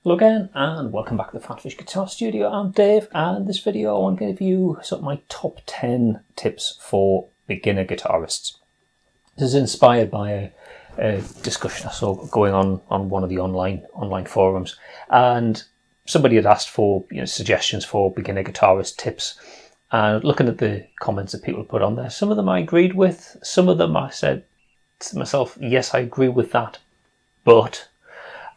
Hello again and welcome back to the PhatPhish Guitar Studio. I'm Dave, and this video I want to give you sort of my top 10 tips for beginner guitarists. This is inspired by a discussion I saw going on one of the online forums, and somebody had asked for suggestions for beginner guitarist tips. And looking at the comments that people put on there, some of them I agreed with, some of them I said to myself, yes, I agree with that, but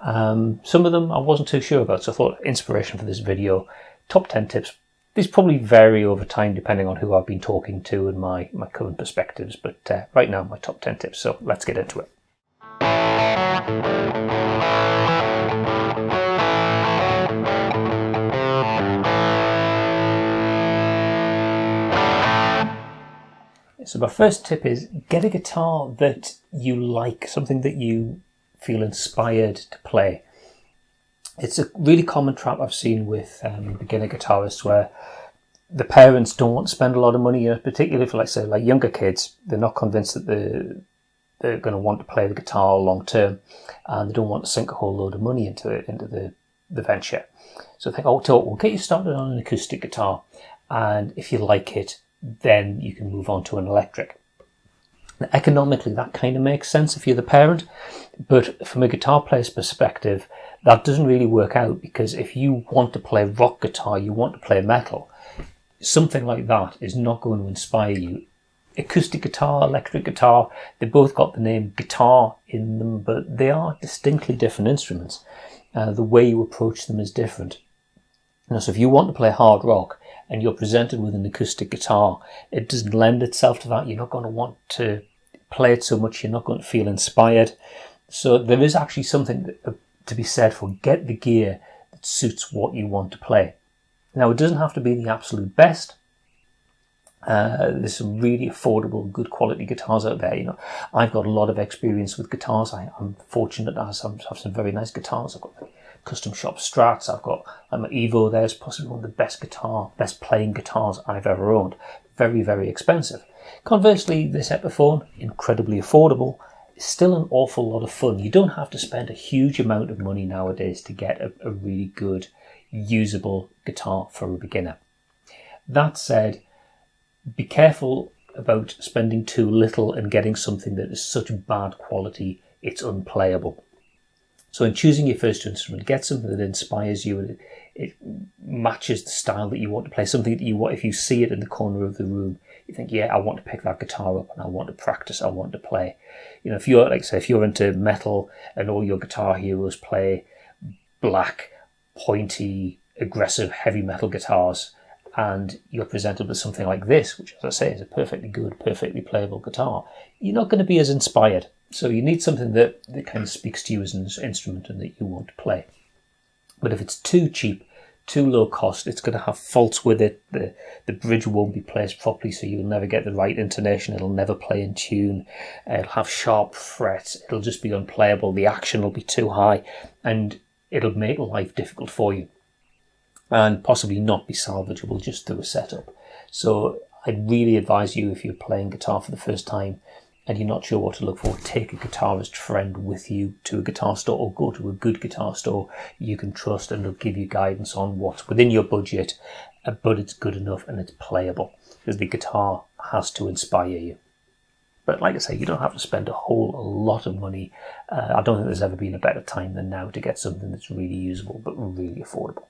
some of them I wasn't too sure about, so I thought inspiration for this video, top 10 tips. These probably vary over time depending on who I've been talking to and my current perspectives, but right now my top 10 tips, so let's get into it. So my first tip is get a guitar that you like, something that you feel inspired to play. It's a really common trap I've seen with beginner guitarists where the parents don't want to spend a lot of money, particularly for like younger kids. They're not convinced that they're going to want to play the guitar long term, and they don't want to sink a whole load of money into the venture. So they think, we'll get you started on an acoustic guitar, and if you like it, then you can move on to an electric. Now, economically, that kind of makes sense if you're the parent, but from a guitar player's perspective, that doesn't really work out, because if you want to play rock guitar, you want to play metal, something like that is not going to inspire you. Acoustic guitar, electric guitar, they both got the name guitar in them, but they are distinctly different instruments. The way you approach them is different. So if you want to play hard rock and you're presented with an acoustic guitar, it doesn't lend itself to that. You're not going to want to play it so much. You're not going to feel inspired. So there is actually something to be said for get the gear that suits what you want to play. Now, it doesn't have to be the absolute best. There's some really affordable, good quality guitars out there. I've got a lot of experience with guitars. I'm fortunate to have some very nice guitars. I've got custom shop Strats. I've got my Evo there. It's possibly one of the best playing guitars I've ever owned. Very, very expensive. Conversely, this Epiphone, incredibly affordable, is still an awful lot of fun. You don't have to spend a huge amount of money nowadays to get a really good, usable guitar for a beginner. That said, be careful about spending too little and getting something that is such bad quality it's unplayable. So in choosing your first instrument, get something that inspires you and it matches the style that you want to play, something that you want. If you see it in the corner of the room, you think, yeah, I want to pick that guitar up and I want to practice, I want to play. If you're into metal and all your guitar heroes play black, pointy, aggressive, heavy metal guitars, and you're presented with something like this, which, as I say, is a perfectly good, perfectly playable guitar, you're not going to be as inspired. So you need something that kind of speaks to you as an instrument and that you want to play. But if it's too cheap, too low cost, it's going to have faults with it. The bridge won't be placed properly, so you'll never get the right intonation. It'll never play in tune. It'll have sharp frets. It'll just be unplayable. The action will be too high, and it'll make life difficult for you, and possibly not be salvageable just through a setup. So I'd really advise you, if you're playing guitar for the first time and you're not sure what to look for, take a guitarist friend with you to a guitar store, or go to a good guitar store you can trust, and they'll give you guidance on what's within your budget, but it's good enough and it's playable, because the guitar has to inspire you. But like I say, you don't have to spend a lot of money. I don't think there's ever been a better time than now to get something that's really usable but really affordable.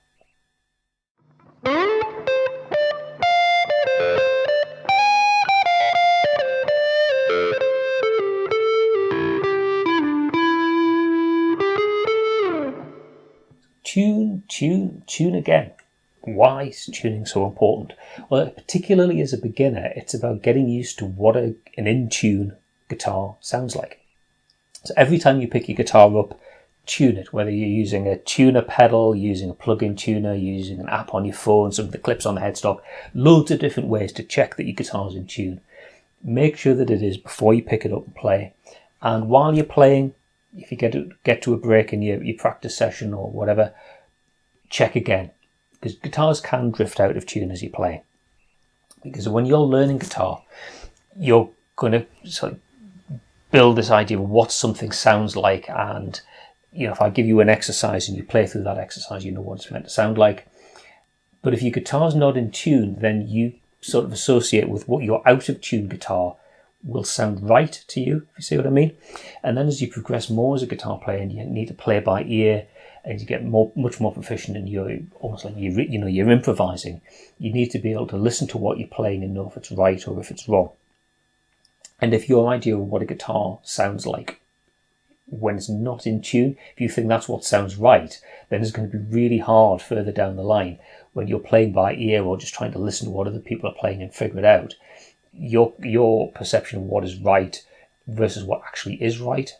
Tune again. Why is tuning so important? Well, particularly as a beginner, it's about getting used to what an in-tune guitar sounds like. So every time you pick your guitar up, tune it, whether you're using a tuner pedal, using a plug-in tuner, using an app on your phone, something that clips on the headstock, loads of different ways to check that your guitar's in tune. Make sure that it is before you pick it up and play. And while you're playing, if you get to a break in your practice session or whatever, check again, because guitars can drift out of tune as you play. Because when you're learning guitar, you're going to sort of build this idea of what something sounds like, and if I give you an exercise and you play through that exercise, you know what it's meant to sound like. But if your guitar's not in tune, then you sort of associate with what your out of tune guitar will sound right to you, if you see what I mean. And then as you progress more as a guitar player and you need to play by ear and you get much more proficient and you're almost like you're improvising, you need to be able to listen to what you're playing and know if it's right or if it's wrong. And if your idea of what a guitar sounds like when it's not in tune, if you think that's what sounds right, then it's going to be really hard further down the line when you're playing by ear or just trying to listen to what other people are playing and figure it out. Your perception of what is right versus what actually is right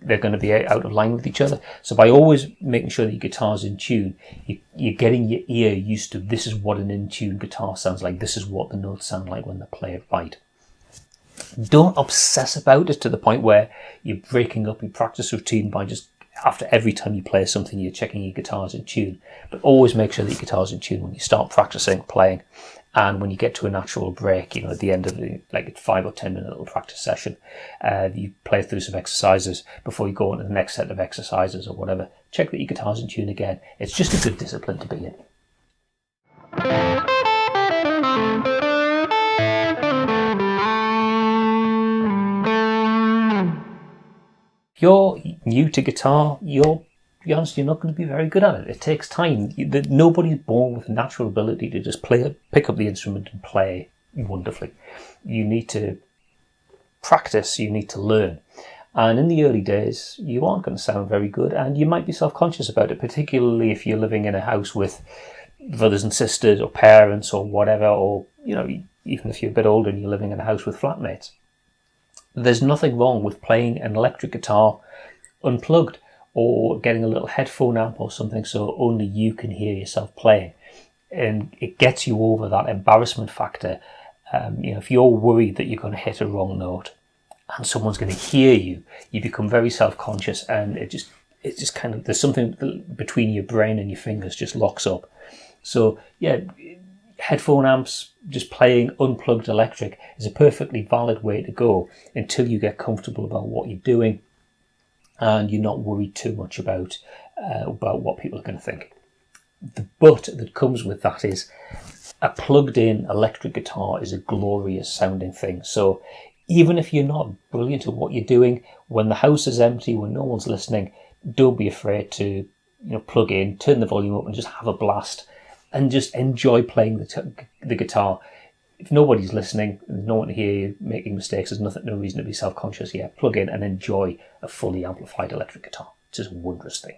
they're going to be out of line with each other. So by always making sure that your guitar's in tune, you're getting your ear used to this is what an in-tune guitar sounds like, this is what the notes sound like when they play it right. Don't obsess about it to the point where you're breaking up your practice routine by just after every time you play something you're checking your guitar's in tune. But always make sure that your guitar's in tune when you start practicing playing, and when you get to a natural break, at the end of like a 5 or 10 minute little practice session, you play through some exercises before you go on to the next set of exercises or whatever. Check that your guitar's in tune again. It's just a good discipline to be in. If you're new to guitar, you're not going to be very good at it. It takes time. Nobody's born with a natural ability to just pick up the instrument and play wonderfully. You need to practice, you need to learn. And in the early days, you aren't going to sound very good, and you might be self-conscious about it, particularly if you're living in a house with brothers and sisters or parents or whatever, or, even if you're a bit older and you're living in a house with flatmates. There's nothing wrong with playing an electric guitar unplugged or getting a little headphone amp or something so only you can hear yourself playing. And it gets you over that embarrassment factor. If you're worried that you're going to hit a wrong note and someone's going to hear you, you become very self-conscious, and it just kind of, there's something between your brain and your fingers just locks up. So yeah, headphone amps, just playing unplugged electric is a perfectly valid way to go until you get comfortable about what you're doing and you're not worried too much about what people are going to think. The but that comes with that is a plugged in electric guitar is a glorious sounding thing. So even if you're not brilliant at what you're doing, when the house is empty, when no one's listening, don't be afraid to plug in, turn the volume up and just have a blast and just enjoy playing the guitar. If nobody's listening, no one to hear you making mistakes, there's no reason to be self-conscious. Yeah, plug in and enjoy a fully amplified electric guitar. It's just a wondrous thing.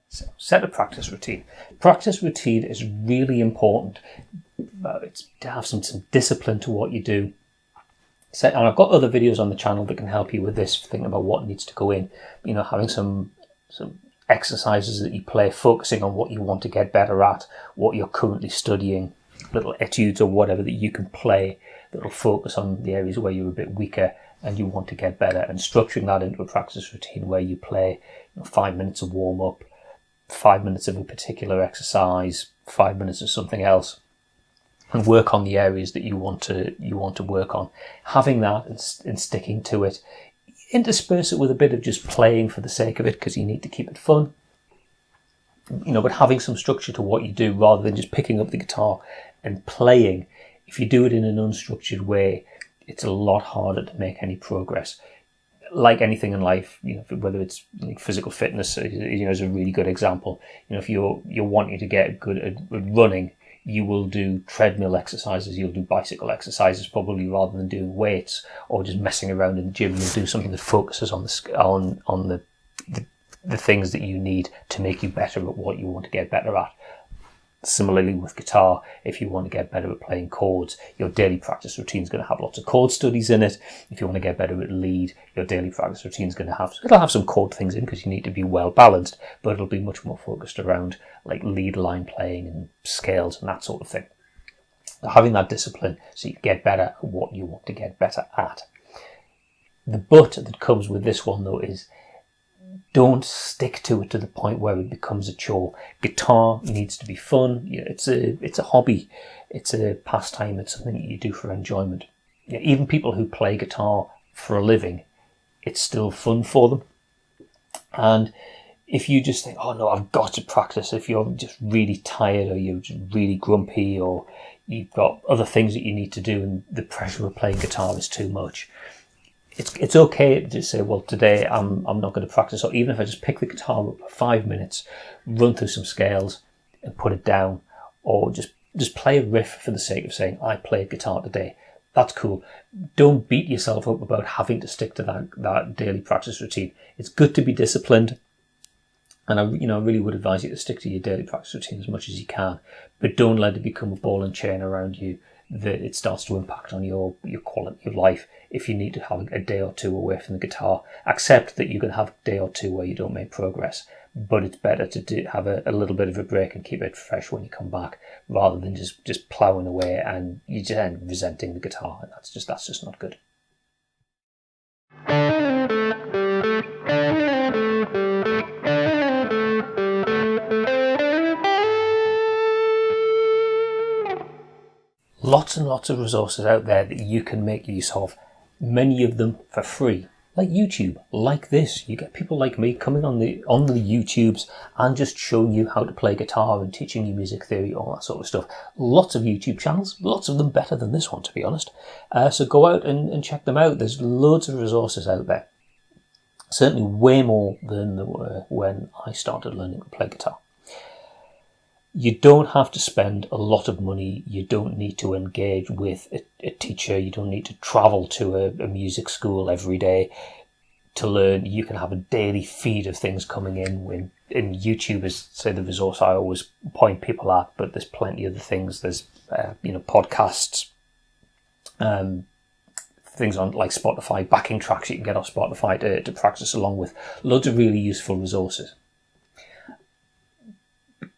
So, set a practice routine. Practice routine is really important. It's to have some discipline to what you do. And I've got other videos on the channel that can help you with this, thinking about what needs to go in. Having some exercises that you play, focusing on what you want to get better at, what you're currently studying, little etudes or whatever that you can play that will focus on the areas where you're a bit weaker and you want to get better, and structuring that into a practice routine where you play 5 minutes of warm-up, 5 minutes of a particular exercise, 5 minutes of something else, and work on the areas that you want to work on. Having that and sticking to it, intersperse it with a bit of just playing for the sake of it because you need to keep it fun. But having some structure to what you do rather than just picking up the guitar and playing. If you do it in an unstructured way, it's a lot harder to make any progress. Like anything in life, whether it's physical fitness, is a really good example. If you're wanting to get good at running, you will do treadmill exercises, you'll do bicycle exercises probably rather than doing weights or just messing around in the gym. You'll do something that focuses on the things that you need to make you better at what you want to get better at. Similarly with guitar, if you want to get better at playing chords, your daily practice routine is going to have lots of chord studies in it. If you want to get better at lead, your daily practice routine is going to have some chord things in because you need to be well balanced, but it'll be much more focused around like lead line playing and scales and that sort of thing. Having that discipline so you get better at what you want to get better at. The but that comes with this one though is don't stick to it to the point where it becomes a chore. Guitar needs to be fun. It's a hobby. It's a pastime. It's something that you do for enjoyment. Even people who play guitar for a living, it's still fun for them. And if you just think, oh no, I've got to practice, if you're just really tired or you're just really grumpy or you've got other things that you need to do and the pressure of playing guitar is too much, it's okay to just say, well, today I'm not going to practice. Or even if I just pick the guitar up for 5 minutes, run through some scales and put it down, or just play a riff for the sake of saying, I played guitar today. That's cool. Don't beat yourself up about having to stick to that daily practice routine. It's good to be disciplined. And I really would advise you to stick to your daily practice routine as much as you can, but don't let it become a ball and chain around you that it starts to impact on your quality of life. If you need to have a day or two away from the guitar, accept that you can have a day or two where you don't make progress, but it's better to have a little bit of a break and keep it fresh when you come back, rather than just ploughing away and you just end resenting the guitar, and that's just not good. Lots and lots of resources out there that you can make use of, many of them for free, like YouTube, like this. You get people like me coming on the YouTubes and just showing you how to play guitar and teaching you music theory, all that sort of stuff. Lots of YouTube channels, lots of them better than this one, to be honest. So go out and check them out. There's loads of resources out there. Certainly way more than there were when I started learning to play guitar. You don't have to spend a lot of money. You don't need to engage with a teacher. You don't need to travel to a music school every day to learn. You can have a daily feed of things coming in. In YouTube is, say, the resource I always point people at, but there's plenty of other things. There's podcasts, things on like Spotify, backing tracks you can get off Spotify to practice along with. Loads of really useful resources.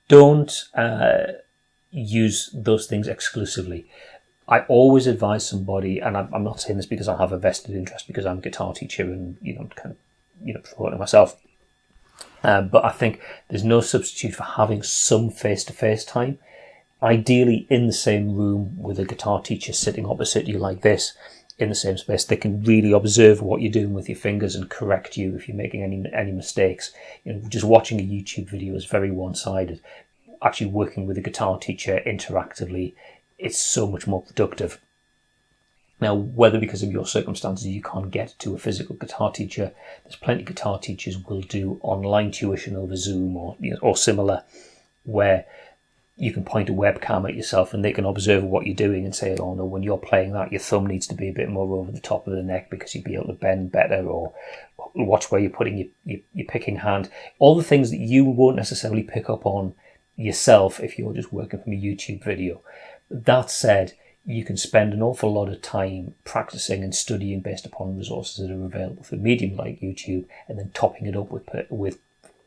Don't use those things exclusively. I always advise somebody, and I'm not saying this because I have a vested interest, because I'm a guitar teacher and promoting myself. But I think there's no substitute for having some face-to-face time. Ideally, in the same room with a guitar teacher sitting opposite you like this, in the same space. They can really observe what you're doing with your fingers and correct you if you're making any mistakes. Just watching a YouTube video is very one-sided. Actually working with a guitar teacher interactively, it's so much more productive. Now, whether because of your circumstances you can't get to a physical guitar teacher, there's plenty of guitar teachers will do online tuition over Zoom or similar, where you can point a webcam at yourself and they can observe what you're doing and say, oh no, when you're playing that, your thumb needs to be a bit more over the top of the neck because you'd be able to bend better, or watch where you're putting your picking hand. All the things that you won't necessarily pick up on yourself if you're just working from a YouTube video. That said, you can spend an awful lot of time practicing and studying based upon resources that are available for a medium like YouTube, and then topping it up with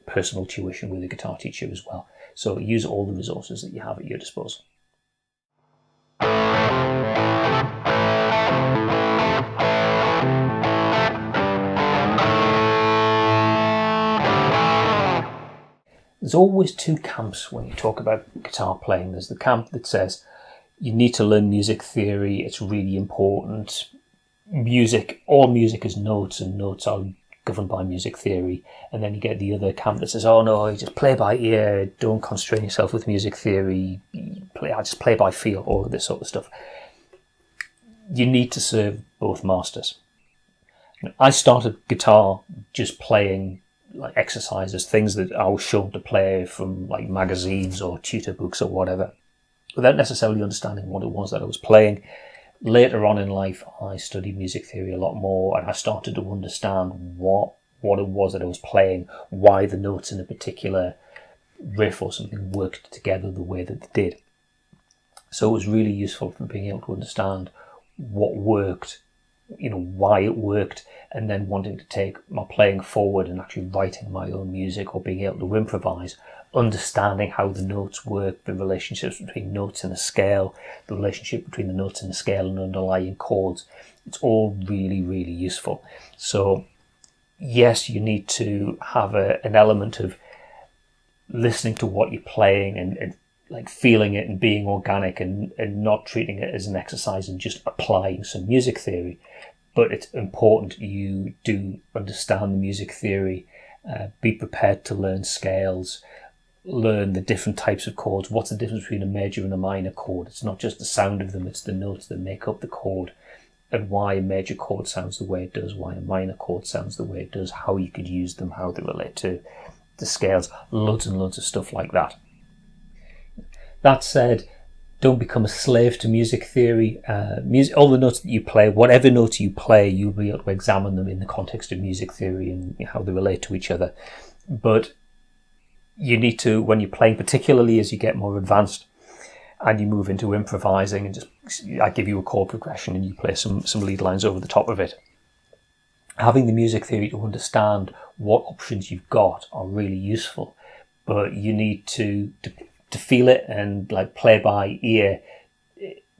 personal tuition with a guitar teacher as well. So use all the resources that you have at your disposal. There's always two camps when you talk about guitar playing. There's the camp that says you need to learn music theory, it's really important. All music is notes, and notes are governed by music theory. And then you get the other camp that says, oh no, you just play by ear, don't constrain yourself with music theory, I just play by feel, all of this sort of stuff. You need to serve both masters. I started guitar just playing like exercises, things that I was shown to play from like magazines or tutor books or whatever, without necessarily understanding what it was that I was playing. Later on in life, I studied music theory a lot more, and I started to understand what it was that I was playing, why the notes in a particular riff or something worked together the way that they did. So it was really useful for being able to understand what worked, why it worked, and then wanting to take my playing forward and actually writing my own music or being able to improvise, understanding how the notes work, the relationships between notes and a scale, the relationship between the notes and the scale and underlying chords. It's all really, really useful. So yes, you need to have an element of listening to what you're playing and like feeling it and being organic and not treating it as an exercise and just applying some music theory. But it's important you do understand the music theory, be prepared to learn scales, learn the different types of chords. What's the difference between a major and a minor chord? It's not just the sound of them, it's the notes that make up the chord, and why a major chord sounds the way it does, why a minor chord sounds the way it does, how you could use them, how they relate to the scales, loads and loads of stuff like that. That said, don't become a slave to music theory. All the notes that you play, whatever notes you play, you'll be able to examine them in the context of music theory and how they relate to each other. But you need to, when you're playing, particularly as you get more advanced and you move into improvising, and just I give you a chord progression and you play some lead lines over the top of it. Having the music theory to understand what options you've got are really useful, but you need to feel it and like play by ear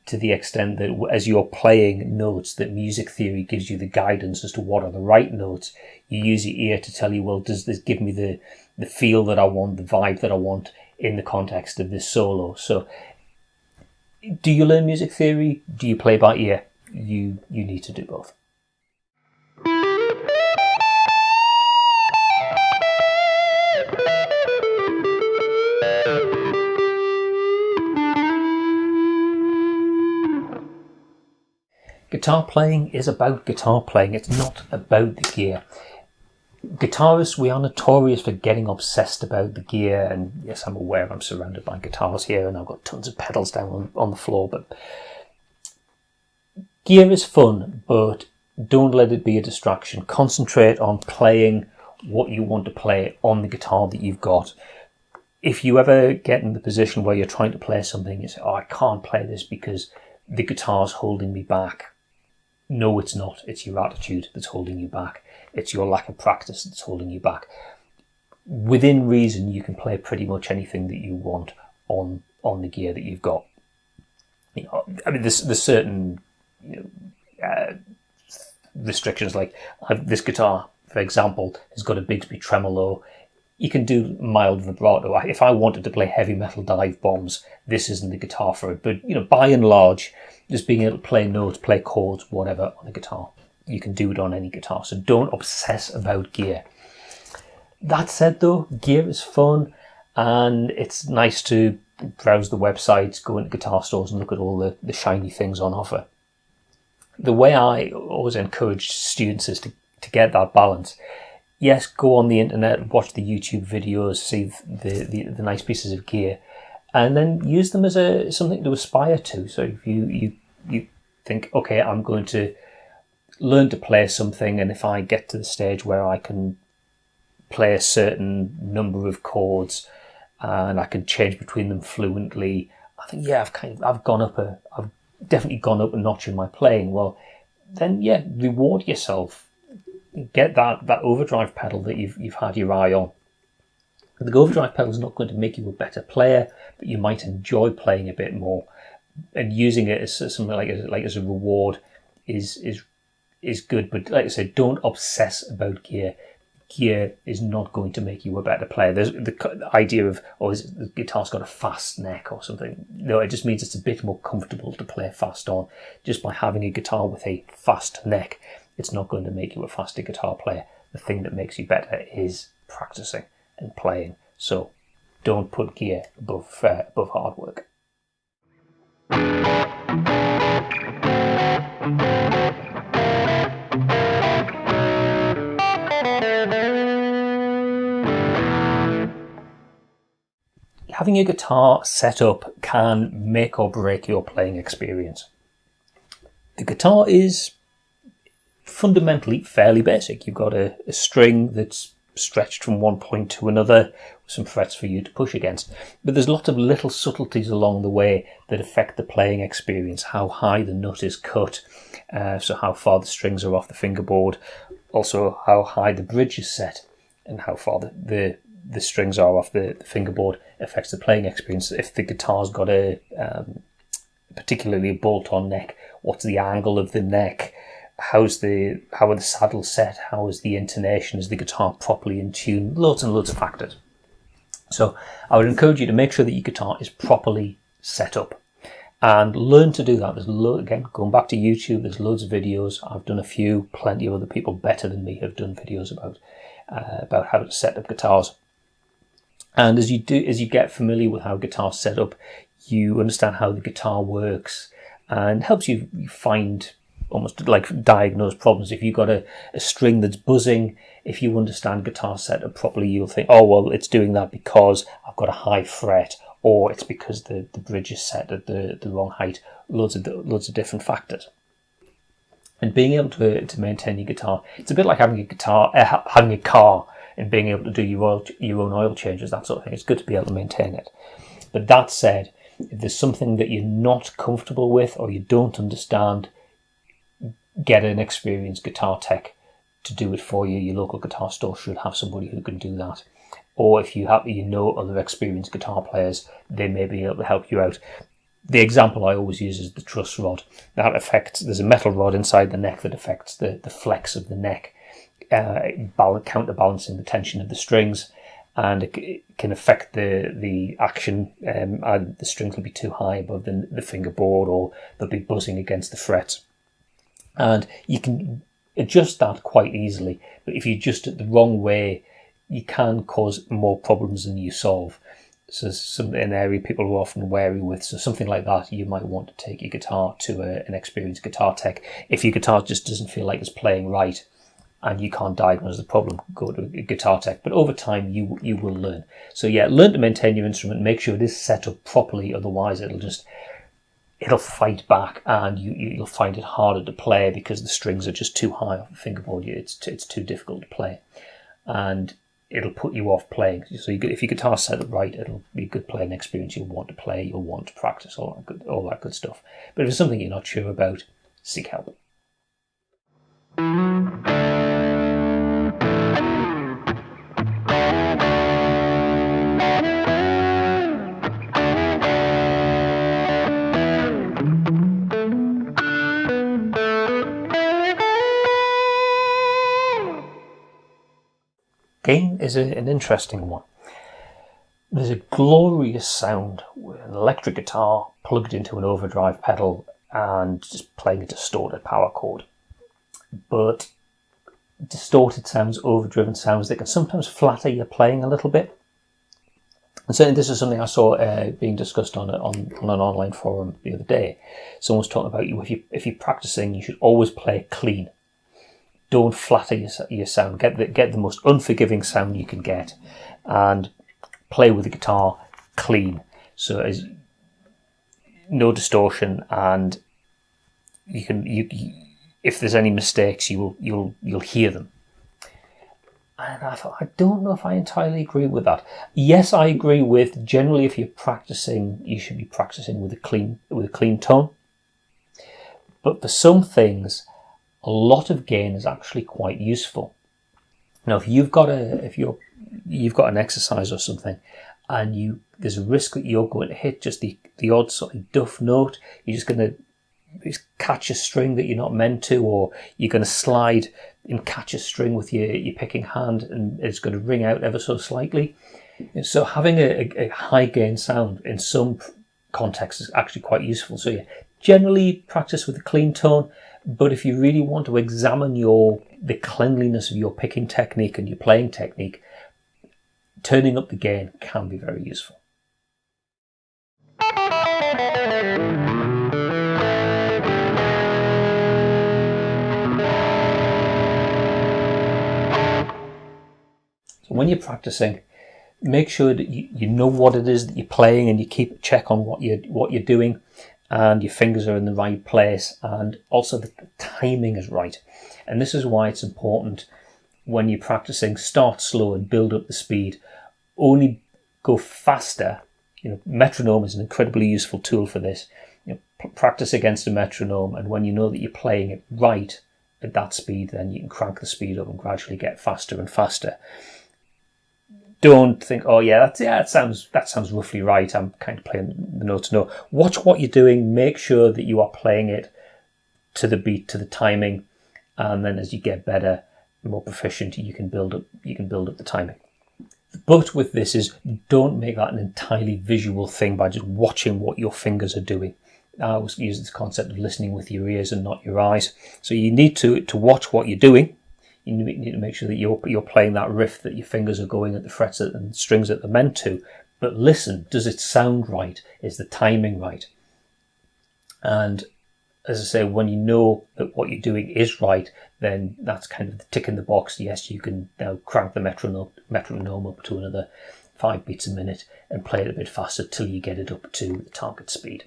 to the extent that as you're playing notes, that music theory gives you the guidance as to what are the right notes. You use your ear to tell you, well, does this give me the feel that I want, the vibe that I want in the context of this solo? So do you learn music theory? Do you play by ear? You need to do both. Guitar playing is about guitar playing. It's not about the gear. Guitarists, we are notorious for getting obsessed about the gear, and yes, I'm aware I'm surrounded by guitars here and I've got tons of pedals down on the floor, but gear is fun, but don't let it be a distraction. Concentrate on playing what you want to play on the guitar that you've got. If you ever get in the position where you're trying to play something, you say, oh, I can't play this because the guitar's holding me back. No, it's not. It's your attitude that's holding you back. It's your lack of practice that's holding you back. Within reason, you can play pretty much anything that you want on the gear that you've got. You know, I mean, there's certain restrictions. Like this guitar, for example, has got a Bigsby tremolo. You can do mild vibrato. If I wanted to play heavy metal dive bombs, this isn't the guitar for it. But by and large, just being able to play notes, play chords, whatever on a guitar, you can do it on any guitar. So don't obsess about gear. That said, though, gear is fun, and it's nice to browse the websites, go into guitar stores, and look at all the shiny things on offer. The way I always encourage students is to get that balance. Yes, go on the internet, watch the YouTube videos, see the nice pieces of gear, and then use them as something to aspire to. So if you think, okay, I'm going to learn to play something, and if I get to the stage where I can play a certain number of chords and I can change between them fluently, I think, yeah, I've definitely gone up a notch in my playing. Well, then yeah, reward yourself. Get that overdrive pedal that you've had your eye on. The overdrive pedal is not going to make you a better player, but you might enjoy playing a bit more, and using it as something like as a reward is good. But like I said, don't obsess about gear. Gear is not going to make you a better player. There's the idea of, the guitar's got a fast neck or something. No, it just means it's a bit more comfortable to play fast on. Just by having a guitar with a fast neck, it's not going to make you a faster guitar player. The thing that makes you better is practicing and playing. So don't put gear above hard work. Having a guitar set up can make or break your playing experience. The guitar is fundamentally fairly basic. You've got a string that's stretched from one point to another, with some frets for you to push against. But there's lots of little subtleties along the way that affect the playing experience. How high the nut is cut, so how far the strings are off the fingerboard, also how high the bridge is set, and how far the strings are off the fingerboard affects the playing experience. If the guitar's got particularly a bolt-on neck, what's the angle of the neck? how are the saddles set, how is the intonation, is the guitar properly in tune, loads and loads of factors. So I would encourage you to make sure that your guitar is properly set up and learn to do that. There's again, going back to YouTube, there's loads of videos. I've done a few, plenty of other people better than me have done videos about how to set up guitars. And as you get familiar with how guitar's set up, you understand how the guitar works and helps you find, almost like diagnose problems. If you've got a string that's buzzing, if you understand guitar setup properly, you'll think, oh, well, it's doing that because I've got a high fret, or it's because the bridge is set at the wrong height. Loads of different factors. And being able to maintain your guitar, it's a bit like having a car and being able to do your own oil changes, that sort of thing. It's good to be able to maintain it. But that said, if there's something that you're not comfortable with or you don't understand, get an experienced guitar tech to do it for you. Your local guitar store should have somebody who can do that. Or if you know other experienced guitar players, they may be able to help you out. The example I always use is the truss rod. There's a metal rod inside the neck that affects the flex of the neck, counterbalancing the tension of the strings, and it can affect the action, and the strings will be too high above the fingerboard, or they'll be buzzing against the frets. And you can adjust that quite easily, but if you adjust it the wrong way, you can cause more problems than you solve. So an area people are often wary with. So something like that, you might want to take your guitar to an experienced guitar tech. If your guitar just doesn't feel like it's playing right and you can't diagnose the problem, go to a guitar tech. But over time, you will learn. So yeah, learn to maintain your instrument. Make sure it is set up properly. Otherwise, it'll fight back, and you'll find it harder to play because the strings are just too high off the fingerboard. It's too difficult to play, and it'll put you off playing. So if your guitar's set up right, it'll be a good playing experience. You'll want to play, you'll want to practice, all that good stuff. But if it's something you're not sure about, seek help. Gain is an interesting one. There's a glorious sound with an electric guitar plugged into an overdrive pedal and just playing a distorted power chord. But distorted sounds, overdriven sounds, they can sometimes flatter your playing a little bit. And certainly this is something I saw being discussed on an online forum the other day. Someone was talking about if you're practicing, you should always play clean. Don't flatter your sound. Get the most unforgiving sound you can get, and play with the guitar clean. So as no distortion, and if there's any mistakes, you'll hear them. And I thought, I don't know if I entirely agree with that. Yes, I agree with generally if you're practicing, you should be practicing with a clean tone. But for some things, a lot of gain is actually quite useful. Now, if you've got an exercise or something, and there's a risk that you're going to hit just the odd sort of duff note, you're just going to catch a string that you're not meant to, or you're going to slide and catch a string with your picking hand, and it's going to ring out ever so slightly. So having a high gain sound in some contexts is actually quite useful. So yeah, generally practice with a clean tone. But if you really want to examine the cleanliness of your picking technique and your playing technique, turning up the gain can be very useful. So when you're practicing, make sure that you know what it is that you're playing, and you keep a check on what you're doing, and your fingers are in the right place, and also the timing is right. And this is why it's important when you're practicing, start slow and build up the speed. Only go faster. Metronome is an incredibly useful tool for this. Practice against a metronome, and when you know that you're playing it right at that speed, then you can crank the speed up and gradually get faster and faster. Don't think, oh yeah, that sounds roughly right. I'm kind of playing the notes. No, watch what you're doing. Make sure that you are playing it to the beat, to the timing, and then as you get better, more proficient, you can build up the timing. But with this is, don't make that an entirely visual thing by just watching what your fingers are doing. I always use this concept of listening with your ears and not your eyes. So you need to watch what you're doing. You need to make sure that you're playing that riff, that your fingers are going at the frets and strings that they're meant to. But listen, does it sound right? Is the timing right? And as I say, when you know that what you're doing is right, then that's kind of the tick in the box. Yes, you can now crank the metronome up to another 5 beats a minute and play it a bit faster till you get it up to the target speed.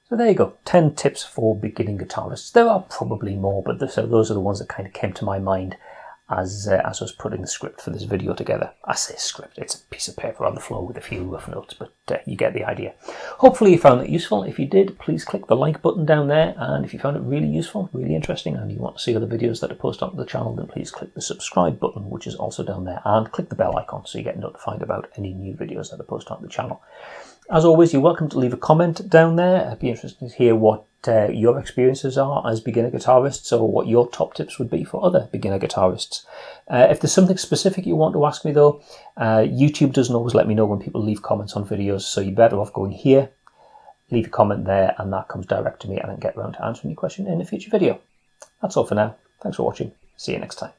So there you go, 10 tips for beginning guitarists. There are probably more, but those are the ones that kind of came to my mind as I was putting the script for this video together. I say script, it's a piece of paper on the floor with a few rough notes, but you get the idea. Hopefully you found it useful. If you did, please click the like button down there, and if you found it really useful, really interesting, and you want to see other videos that are posted onto the channel, then please click the subscribe button, which is also down there, and click the bell icon so you get notified about any new videos that are posted on the channel. As always, you're welcome to leave a comment down there. I'd be interested to hear what your experiences are as beginner guitarists, or what your top tips would be for other beginner guitarists. If there's something specific you want to ask me though, YouTube doesn't always let me know when people leave comments on videos, so you're better off going here, leave a comment there, and that comes direct to me, and I can get around to answering your question in a future video. That's all for now. Thanks for watching. See you next time.